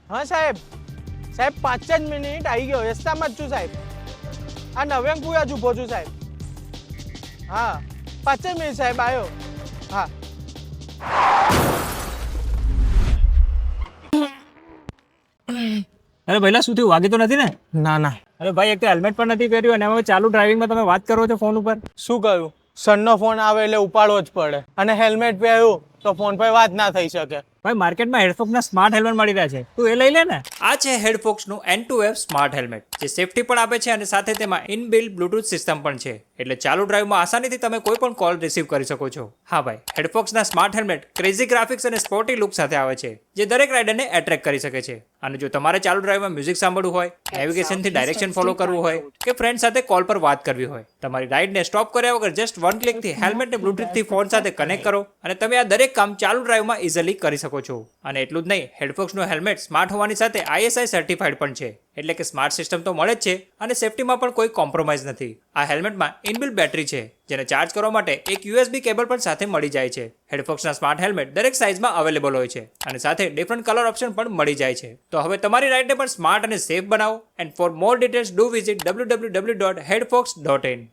હા સાહેબ, સાહેબ 5 જ મિનિટ આવી ગયો, રસ્તામાં જ છું સાહેબ. આ નવ્યાંકપુરા જ ઊભો છું સાહેબ. હા 5 જ મિનિટ સાહેબ, આવ્યો. હા અરે ભઈલા શું થયું? વાગી તો નથી ને? ના ના. અરે ભાઈ, એક તો હેલ્મેટ પણ નથી પહેર્યું અને હવે ચાલુ ડ્રાઇવિંગમાં તમે વાત કરો છો ફોન ઉપર. શું કરું, સનનો ફોન આવે એટલે ઉપાડવો જ પડે, અને હેલ્મેટ પહેર્યું તો ફોન પર વાત ના થઈ શકે. ભાઈ, માર્કેટમાં હેડફોક્સના સ્માર્ટ હેલ્મેટ મળી રહ્યા છે, તું એ લઈ લે ને. આ છે હેડફોક્સનું N2F સ્માર્ટ હેલ્મેટ, જે સેફટી પણ આપે છે અને સાથે તેમાં ઇનબિલ્ટ બ્લુટૂથ સિસ્ટમ પણ છે, એટલે ચાલુ ડ્રાઈવમાં આસાનીથી તમે કોઈ પણ કોલ રિસીવ કરી શકો છો. હા ભાઈ, હેડફોક્સના સ્માર્ટ હેલ્મેટ ક્રેઝી ગ્રાફિક્સ અને સ્પોર્ટી લુક સાથે આવે છે, જે દરેક રાઇડરને એટ્રેક્ટ કરી શકે છે. અને જો તમારે ચાલુ ડ્રાઈવમાં મ્યુઝિક સાંભળવું હોય, નેવિગેશનથી ડાયરેક્શન ફોલો કરવું હોય કે ફ્રેન્ડ સાથે કોલ પર વાત કરવી હોય, તમારી રાઇડને સ્ટોપ કર્યા વગર જસ્ટ વન ક્લિકથી હેલ્મેટને બ્લુટૂથથી ફોન સાથે કનેક્ટ કરો અને તમે આ દરેક કામ ચાલુ ડ્રાઈવમાં ઇઝીલી કરી શકો છો. અને એટલું જ નહીં, હેડફોક્સનું હેલ્મેટ સ્માર્ટ હોવાની સાથે ISI સર્ટિફાઈડ પણ છે, એટલે કે સ્માર્ટ સિસ્ટમ તો મળે જ છે અને સેફટીમાં પણ કોઈ કોમ્પ્રોમાઇઝ નથી. આ હેલ્મેટમાં ઇનબિલ્ટ બેટરી છે, જેને ચાર્જ કરવા માટે એક USB કેબલ પણ સાથે મળી જાય છે. હેડફોક્સના સ્માર્ટ હેલ્મેટ દરેક સાઇઝમાં અવેલેબલ હોય છે અને સાથે ડિફરન્ટ કલર ઓપ્શન પણ મળી જાય છે. તો હવે તમારી રાઇડને પણ સ્માર્ટ અને સેફ બનાવો. And for more details do visit www.headfox.in.